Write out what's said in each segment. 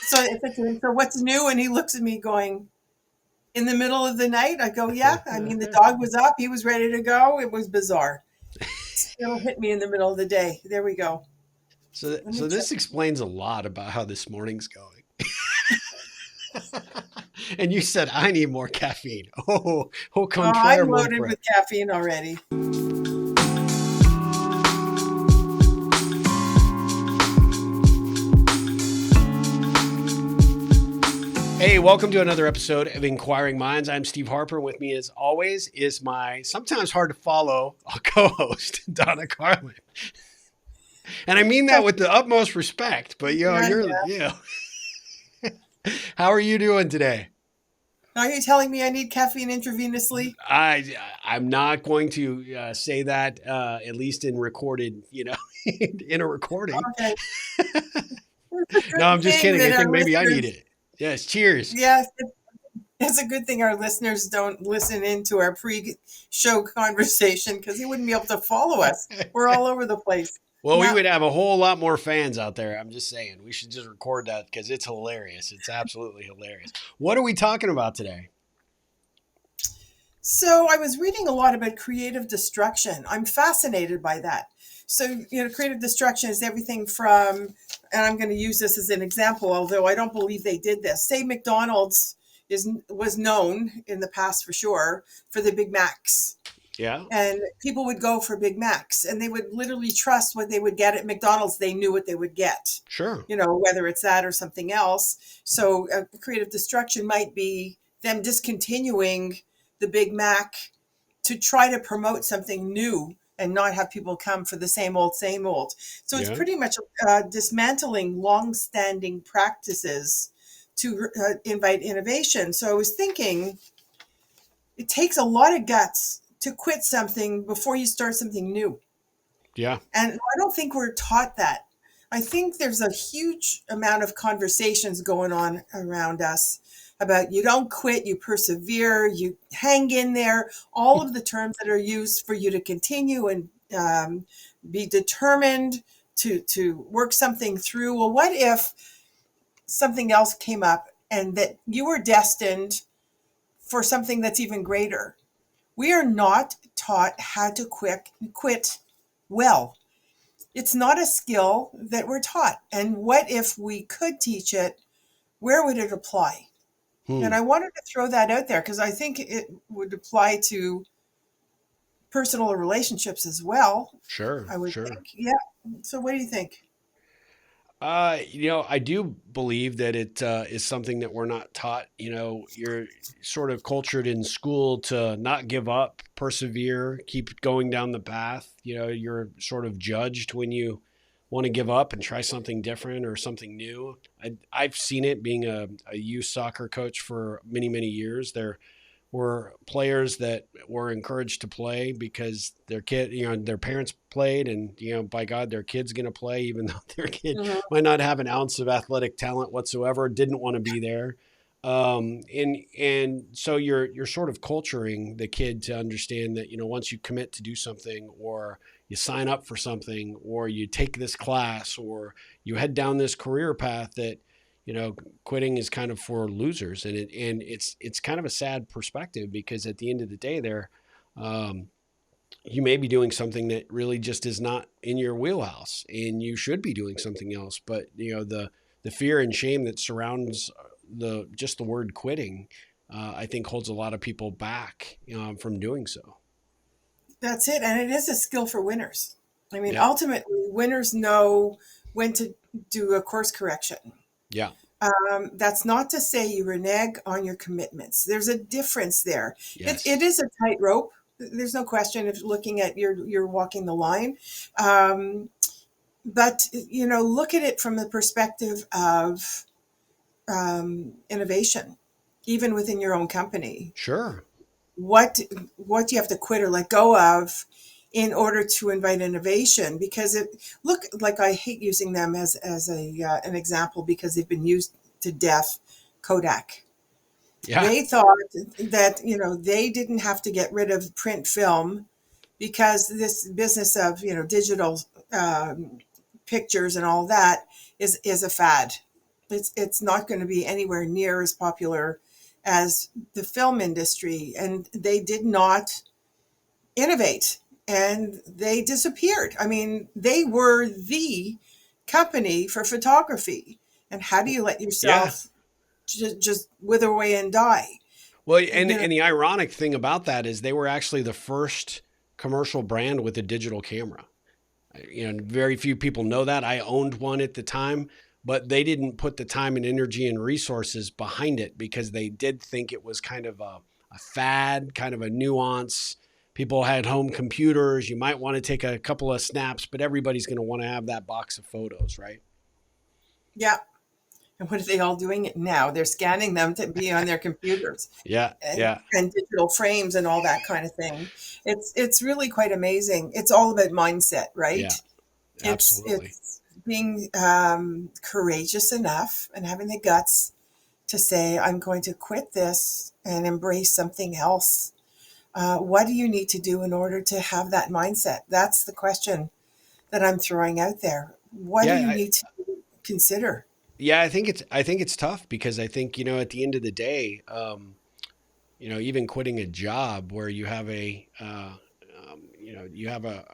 So if it's so what's new? And he looks at me going, in the middle of the night? I go, yeah. I mean, the dog was up. He was ready to go. It was bizarre. Still hit me in the middle of the day. There we go. Let me So check. this explains a lot about how this morning's going. And you said I need more caffeine. Oh, au Oh, contraire, I'm mon loaded frère. with caffeine already. Hey, welcome to another episode of Inquiring Minds. I'm Steve Harper. With me, as always, is my sometimes hard to follow co-host Donna Karlin, and I mean that with the utmost respect. But Yeah, how are you doing today? are you telling me I need caffeine intravenously? I'm not going to say that at least in recorded, in a recording. Okay. It's a No, good I'm just thing kidding. I that think our maybe I need listeners, it. Yes, cheers. yes, it's a good thing our listeners don't listen into our pre-show conversation because they wouldn't be able to follow us. We're all over the place. Well, we Yeah. would have a whole lot more fans out there. I'm just saying. We should just record that because it's hilarious. It's absolutely hilarious. What are we talking about today? So I was reading a lot about creative destruction. I'm fascinated by that. So, creative destruction is everything from, and I'm going to use this as an example, although I don't believe they did this. Say McDonald's was known in the past for sure for the Big Macs. Yeah, And people would go for Big Macs and they would literally trust what they would get at McDonald's. They knew what they would get, sure. whether it's that or something else. So creative destruction might be them discontinuing the Big Mac to try to promote something new and not have people come for the same old, same old. So it's Yeah, pretty much dismantling long-standing practices to invite innovation. So I was thinking, it takes a lot of guts to quit something before you start something new. yeah, And I don't think we're taught that. I think there's a huge amount of conversations going on around us about you don't quit, you persevere, you hang in there, all of the terms that are used for you to continue and be determined to work something through. Well, what if something else came up and that you were destined for something that's even greater? We are not taught how to quit well. It's not a skill that we're taught. And what if we could teach it? Where would it apply? And hmm. I wanted to throw that out there because I think it would apply to personal relationships as well. Sure, I would sure. think. Yeah. So what do you think? I do believe that it is something that we're not taught. You're sort of cultured in school to not give up, persevere, keep going down the path. You're sort of judged when you want to give up and try something different or something new. I've seen it being a youth soccer coach for many, many years. There were players that were encouraged to play because their parents played, and by God, their kid's going to play, even though their kid Mhm. might not have an ounce of athletic talent whatsoever, didn't want to be there. And so you're sort of culturing the kid to understand that once you commit to do something, or you sign up for something, or you take this class, or you head down this career path, that quitting is kind of for losers, and it's kind of a sad perspective, because at the end of the day, um, you may be doing something that really just is not in your wheelhouse, and you should be doing something else. But the fear and shame that surrounds the word quitting, I think holds a lot of people back from doing so. That's it. And it is a skill for winners. I mean, Yeah, ultimately, winners know when to do a course correction. yeah, That's not to say you renege on your commitments. There's a difference there. It yes, is a tightrope. There's no question if looking at you're walking the line. Um, but look at it from the perspective of innovation, even within your own company. sure, What what do you have to quit or let go of in order to invite innovation? Because look, like, I hate using them as a an example because they've been used to death. Kodak. yeah, They thought that they didn't have to get rid of print film because this business of digital um, pictures and all that is a fad. It's not going to be anywhere near as popular as the film industry, and they did not innovate, and they disappeared. I mean, they were the company for photography. And how do you let Yeah. yourself just wither away and die? Well, You know, and the ironic thing about that is they were actually the first commercial brand with a digital camera. You know, very few people know that. I owned one at the time, but they didn't put the time and energy and resources behind it because they did think it was kind of a fad, kind of a nuance. People had home computers. You might want to take a couple of snaps, but everybody's going to want to have that box of photos, right? yeah. And what are they all doing it now? They're scanning them to be on their computers, Yeah, yeah, and digital frames and all that kind of thing. It's really quite amazing. It's all about mindset, yeah, right? absolutely. It's being courageous enough and having the guts to say, I'm going to quit this and embrace something else. What do you need to do in order to have that mindset? That's the question that I'm throwing out there. What do Yeah, you need to consider? yeah. I think it's tough because I think at the end of the day, even quitting a job where you have you have a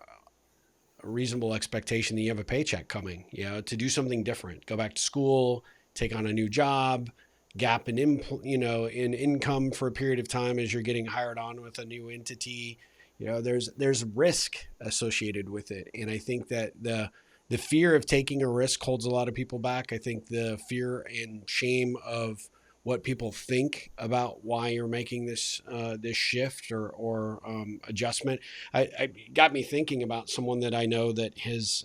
reasonable expectation that you have a paycheck coming, to do something different, go back to school, take on a new job, gap in income for a period of time as you're getting hired on with a new entity. There's risk associated with it. And I think that the fear of taking a risk holds a lot of people back. I think the fear and shame of what people think about why you're making this shift or adjustment. I got me thinking about someone that I know that has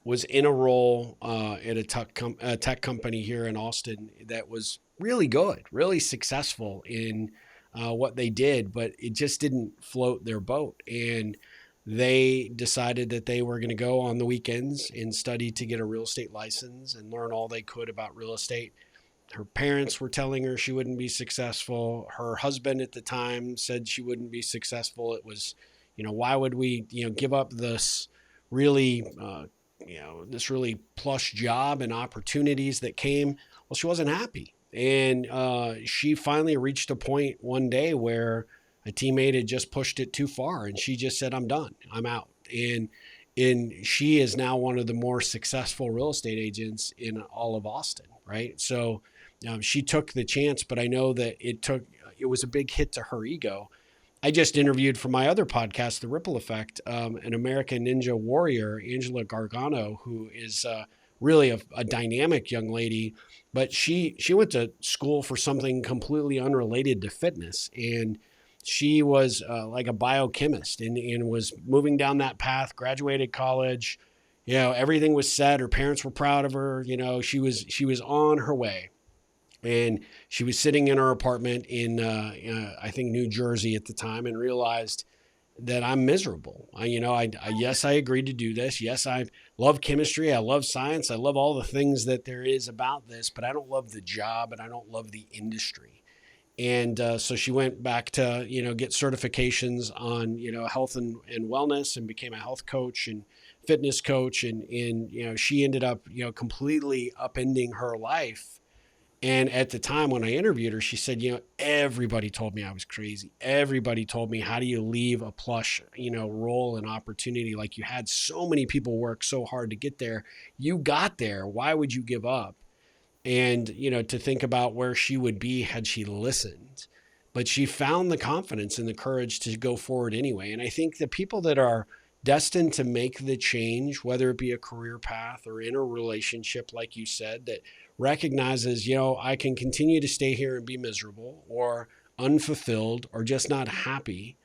was in a role at a tech company here in Austin that was really good, really successful in what they did, but it just didn't float their boat. And they decided that they were going to go on the weekends and study to get a real estate license and learn all they could about real estate. Her parents were telling her she wouldn't be successful. Her husband at the time said she wouldn't be successful. It was, why would we, give up this really, this really plush job and opportunities that came? Well, she wasn't happy. And she finally reached a point one day where a teammate had just pushed it too far. And she just said, I'm done. I'm out. And she is now one of the more successful real estate agents in all of Austin, right? So she took the chance, but I know that it was a big hit to her ego. I just interviewed for my other podcast, The Ripple Effect, an American Ninja warrior, Angela Gargano, who is really a dynamic young lady, but she went to school for something completely unrelated to fitness, and she was like a biochemist and was moving down that path. Graduated college, everything was set. Her parents were proud of her. She was on her way, and she was sitting in her apartment in I think New Jersey at the time, and realized that I'm miserable. Yes, I agreed to do this. Yes, I love chemistry. I love science. I love all the things that there is about this, but I don't love the job and I don't love the industry. And so she went back to get certifications on health and wellness, and became a health coach and fitness coach, and she ended up completely upending her life. And at the time when I interviewed her, she said, everybody told me I was crazy. Everybody told me, how do you leave a plush, role and opportunity? Like, you had so many people work so hard to get there. You got there. Why would you give up? And, to think about where she would be had she listened. But she found the confidence and the courage to go forward anyway. And I think the people that are destined to make the change, whether it be a career path or in a relationship, like you said, that recognizes, I can continue to stay here and be miserable or unfulfilled or just not happy,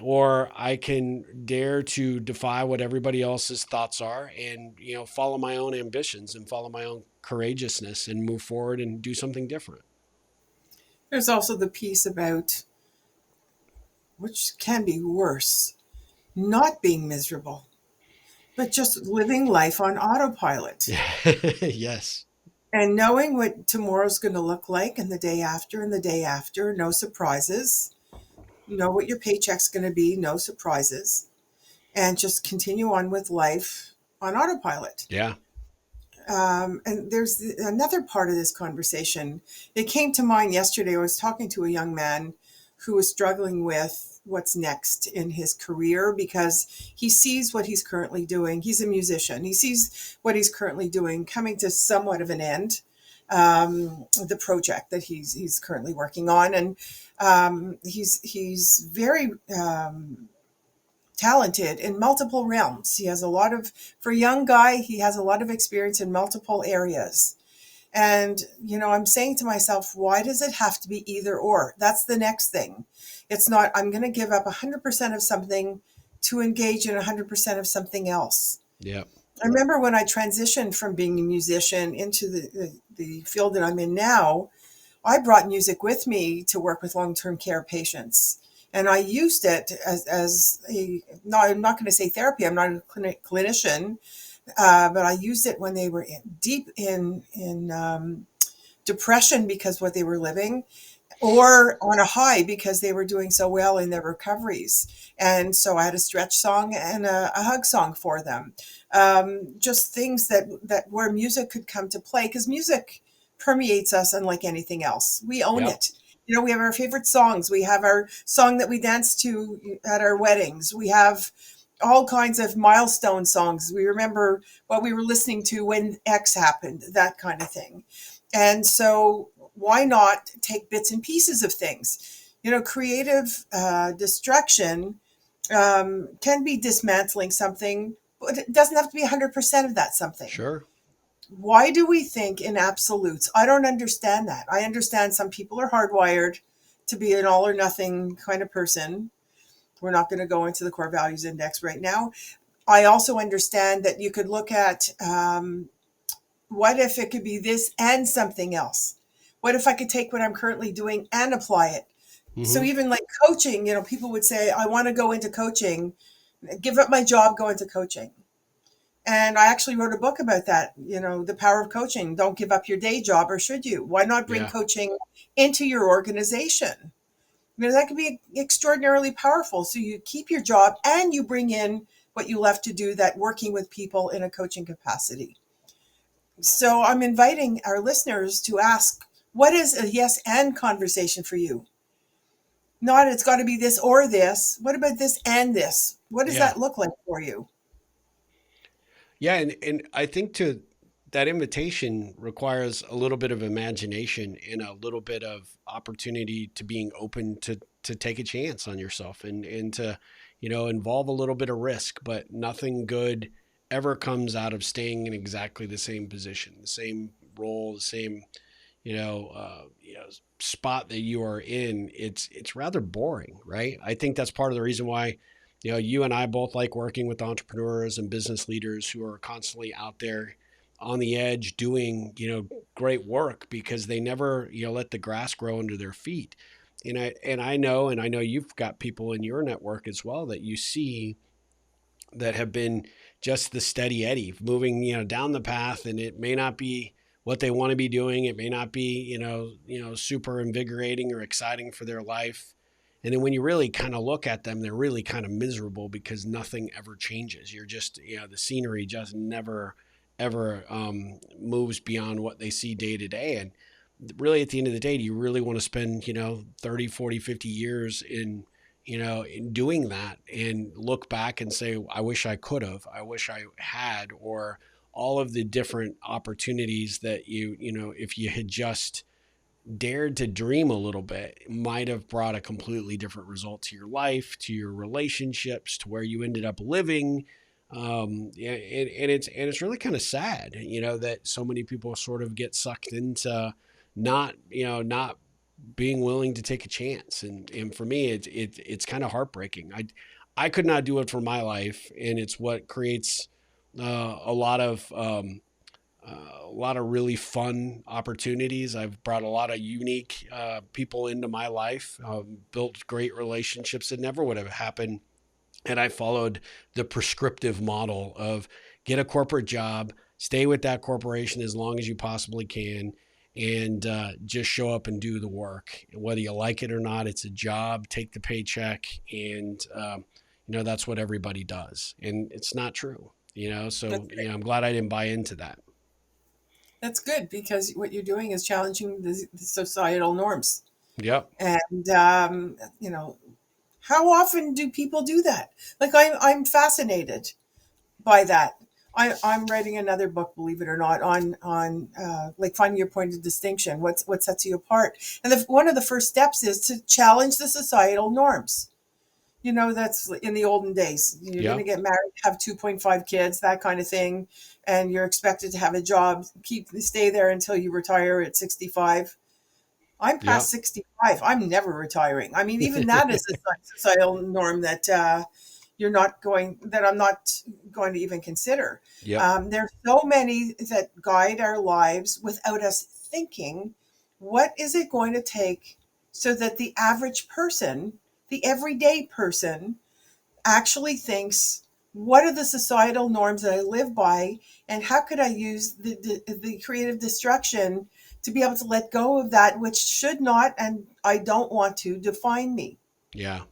or I can dare to defy what everybody else's thoughts are and, follow my own ambitions and follow my own courageousness and move forward and do something different. There's also the piece about, which can be worse, not being miserable, but just living life on autopilot Yes. and knowing what tomorrow's going to look like, and the day after, and the day after. No surprises. You know what your paycheck's going to be, no surprises. And just continue on with life on autopilot. Yeah. And there's another part of this conversation. It came to mind yesterday. I was talking to a young man who was struggling with what's next in his career because he sees what he's currently doing. He's a musician. He sees what he's currently doing coming to somewhat of an end. The project that he's currently working on, and he's very talented in multiple realms. He has a lot of, for a young guy, he has a lot of experience in multiple areas. And, I'm saying to myself, why does it have to be either or? That's the next thing. It's not, I'm going to give up 100% of something to engage in 100% of something else. Yeah. I remember when I transitioned from being a musician into the field that I'm in now, I brought music with me to work with long-term care patients. And I used it as a, no, I'm not going to say therapy. I'm not a clinician, but I used it when they were deep in depression because what they were living, or on a high because they were doing so well in their recoveries. And so I had a stretch song and a hug song for them. Just things that where music could come to play, because music permeates us unlike anything else. We own Yep. it. We have our favorite songs. We have our song that we dance to at our weddings. We have all kinds of milestone songs. We remember what we were listening to when X happened, that kind of thing. And so why not take bits and pieces of things? Creative destruction can be dismantling something, but it doesn't have to be 100% of that something. Sure. Why do we think in absolutes? I don't understand that. I understand some people are hardwired to be an all or nothing kind of person. We're not going to go into the core values index right now. I also understand that you could look at what if it could be this and something else? What if I could take what I'm currently doing and apply it? So Mm-hmm. even like coaching, people would say, I want to go into coaching, give up my job, go into coaching. And I actually wrote a book about that, the power of coaching. Don't give up your day job, or should you? Why not bring Yeah. coaching into your organization? That could be extraordinarily powerful. So you keep your job and you bring in what you love to do, that working with people in a coaching capacity. So I'm inviting our listeners to ask, what is a yes and conversation for you? Not it's got to be this or this. What about this and this? What does Yeah. that look like for you? Yeah. And I think to that invitation requires a little bit of imagination and a little bit of opportunity to being open to take a chance on yourself and to, involve a little bit of risk, but nothing good ever comes out of staying in exactly the same position, the same role, the same, spot that you are in. It's rather boring, right? I think that's part of the reason why, you and I both like working with entrepreneurs and business leaders who are constantly out there on the edge doing, great work, because they never, let the grass grow under their feet. And I know you've got people in your network as well that you see that have been just the steady Eddie moving, down the path, and it may not be what they want to be doing. It may not be, super invigorating or exciting for their life. And then when you really kind of look at them, they're really kind of miserable because nothing ever changes. You're just, the scenery just never, ever moves beyond what they see day to day. And really at the end of the day, do you really want to spend, 30, 40, 50 years in doing that and look back and say, I wish I could have, I wish I had, or all of the different opportunities that if you had just dared to dream a little bit, might have brought a completely different result to your life, to your relationships, to where you ended up living. And it's really kind of sad, that so many people sort of get sucked into not being willing to take a chance. And for me, it's kind of heartbreaking. I could not do it for my life, and it's what creates a lot of really fun opportunities. I've brought a lot of unique people into my life, built great relationships that never would have happened. And I followed the prescriptive model of get a corporate job, stay with that corporation as long as you possibly can, and just show up and do the work. Whether you like it or not, it's a job, take the paycheck, and that's what everybody does. And it's not true. That's So I'm glad I didn't buy into that. That's good because what you're doing is challenging the societal norms. Yep. And, how often do people do that? Like, I'm fascinated by that. I'm writing another book, believe it or not, on like finding your point of distinction. What sets you apart? And one of the first steps is to challenge the societal norms. That's in the olden days. You're going Yeah. to get married, have 2.5 kids, that kind of thing, and you're expected to have a job, stay there until you retire at 65. I'm Yep. past 65. I'm never retiring. I mean, even that is a societal norm that I'm not going to even consider. Yep. There's so many that guide our lives without us thinking, what is it going to take so that the average person, the everyday person, actually thinks, what are the societal norms that I live by, and how could I use the creative destruction to be able to let go of that which should not and I don't want to define me? Yeah.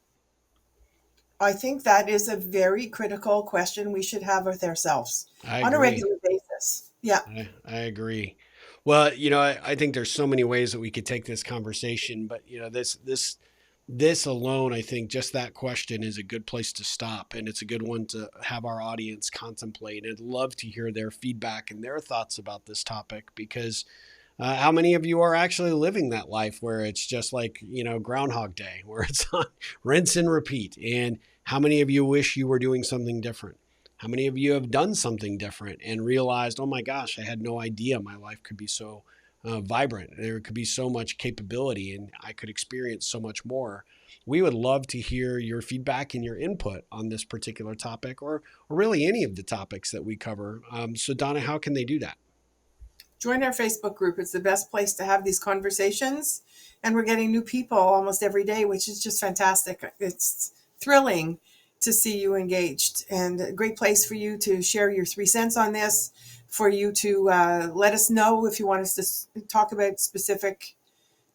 I think that is a very critical question we should have with ourselves I on a agree. regular basis. Yeah. I agree. Well, I think there's so many ways that we could take this conversation, but this alone, I think just that question is a good place to stop, and it's a good one to have our audience contemplate. I'd love to hear their feedback and their thoughts about this topic because how many of you are actually living that life where it's just like, Groundhog Day, where it's on rinse and repeat? And how many of you wish you were doing something different? How many of you have done something different and realized, oh my gosh, I had no idea my life could be so vibrant. There could be so much capability and I could experience so much more. We would love to hear your feedback and your input on this particular topic or really any of the topics that we cover. So, Donna, how can they do that? Join our Facebook group. It's the best place to have these conversations. And we're getting new people almost every day, which is just fantastic. It's thrilling to see you engaged, and a great place for you to share your 3 cents on this, for you to let us know if you want us to talk about specific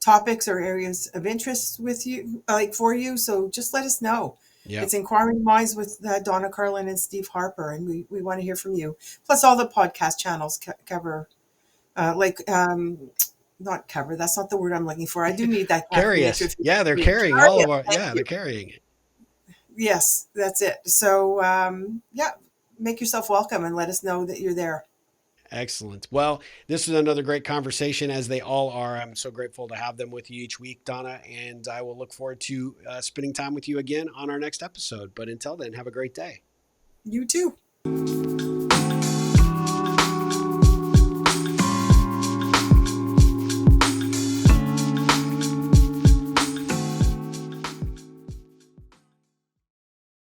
topics or areas of interest with you, like for you. So just let us know. Yep. It's Inquiring Minds with Donna Karlin and Steve Harper, and we want to hear from you. Plus, all the podcast channels cover like not cover. That's not the word I'm looking for. I do need that Carry caffeinated us. food. Yeah, they're carrying all Carry of it. our, Thank yeah, they're you. carrying it. Yes, that's it. So yeah, make yourself welcome and let us know that you're there. Excellent. Well, this is another great conversation, as they all are. I'm so grateful to have them with you each week, Donna, and I will look forward to spending time with you again on our next episode. But until then, have a great day. You too.